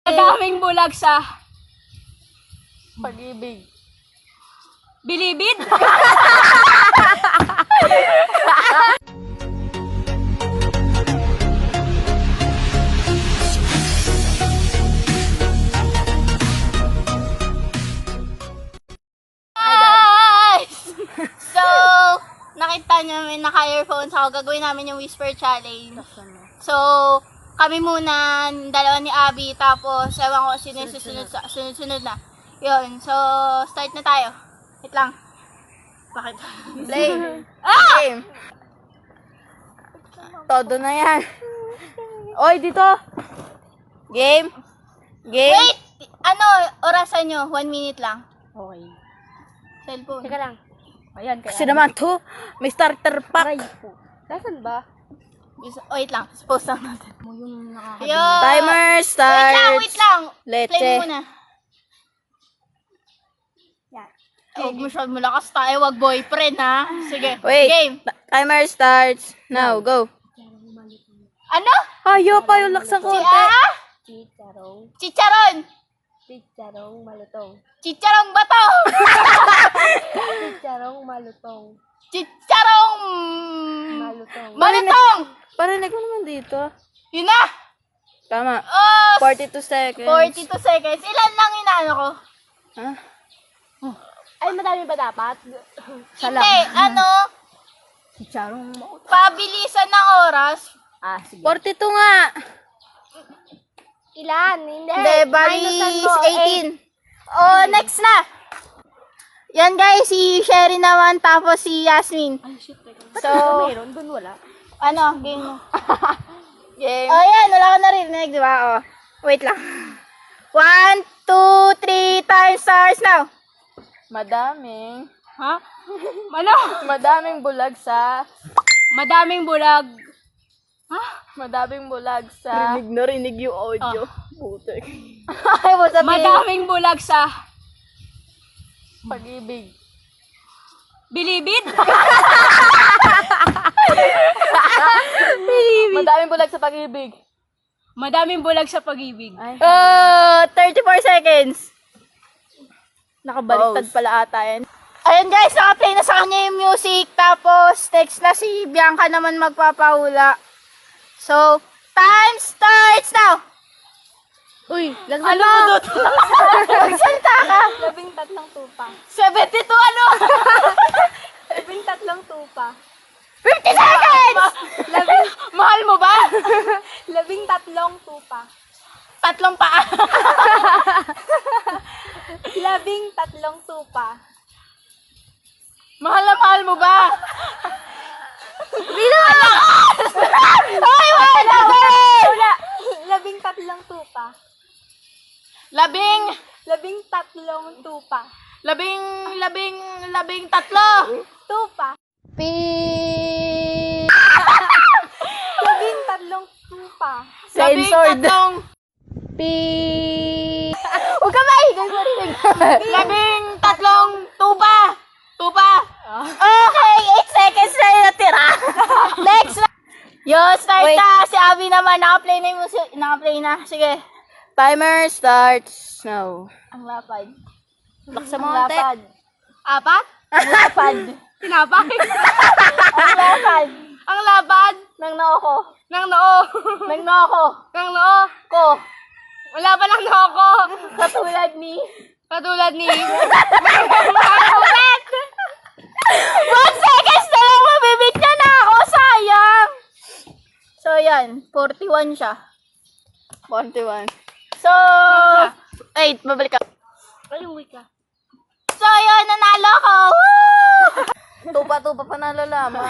Madaming bulag sa pag-ibig. Bilibid. So, nakita nyo may naka-earphones ako. Gagawin namin yung Whisper Challenge. So, kami muna, dalawa ni Abby, tapos ewan ko sino yung sunod na. Yun, so, start na tayo. Wait lang. Bakit? Play. Ah! Game. Todo na yan. Oy, dito. Game. Game. Wait! Ano, orasan nyo? 1 minute lang. Okay. Cellphone. Teka lang. Ayan, kaya. Kasi naman to, may starter pack. Nasaan ba? Wait lang, post lang natin. Yung Timer starts. Wait lang. Leche. Play mo muna. Yan. Huwag masyad mo lakas tayo, wag boyfriend ha. Sige, Wait. game. Timer starts. Now, go. Ano? Ayaw pa yung laksan ko. Chicharong. Chicharon. Chicharong malutong. Chicharong bato. Chicharong malutong. Chicharong Malutong. malutong. Parinig mo naman dito. Yun na. Tama. Oh, 42 seconds. 42 seconds. Ilan lang inaano ko? Ha? Ay, madami ba dapat? Hindi, ano? Chicharong Pabilisan ng oras. Ah, sige. 42 nga. Ilan? Hindi. Hindi, Minusan balis mo, 18. Oh, next na. Yan guys, si Sherry naman, tapos si Yasmin. Ay, shit. Teka. So, Mayroon doon wala. ano, game mo. Game. Oh, yan, wala ka narinig, di ba? Oh, wait lang. 1, 2, 3 times stars now. Madaming. Ha? Ano? Madaming bulag sa. Madaming bulag. Ha? Madaming bulag sa. Rinig yung audio. Butik. Ay, mo sabihin. Madaming bulag sa Pag-ibig. Bilibid. Madaming bulag sa pag-ibig. Madaming bulag sa pag-ibig. 34 seconds. Nakabaliktad pala ata yan. Ayan guys, naka-play na sa kanya yung music. Tapos, next na si Bianca naman magpapahula. So, time starts now. Uy, Ano? Magsalita ka. 13 tupa. 72 ano? 13 tupa. 50 seconds! Mahal mo ba? 13 tupa. Tatlong paa. 13 tupa. Mahal na mahal mo ba? Bilang! Ay, wala! Wala. 13 tupa. Labing 13 tupa. labing tatlo. Tupa. Pi. 13 tupa. Censored. Pi. Huwag ka maingay mo rin. Labing tatlong tupa. Okay, 8 seconds na yung natira. Next na. Yo, start Wait. na. Si Abby naman, naka-play na yung music. Naka-play na. Sige. Timer starts now. Ang lapad. Laksa Ang mo ate. lapad. Apat? Ang lapad. Tinapay. Ang lapad. Ang lapad. Ng noo ko. Ng noo. Ng noo ko. Ng noo ko. Wala pa ng noo ko. Katulad ni. 1 seconds na lang, mabibit niya na ako. Sayang. So, yan. 41 siya. 41. So, wait, babalik ka. Ay, uwi ka. So, yun, nanalo ko. Woo! Tupa-tupa pa nalalaman.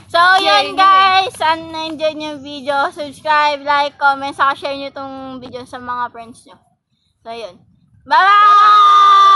So, yun guys. Sana na-enjoy nyo yung video. Subscribe, like, comment, saka share nyo itong video sa mga friends nyo. So, yun. Bye-bye!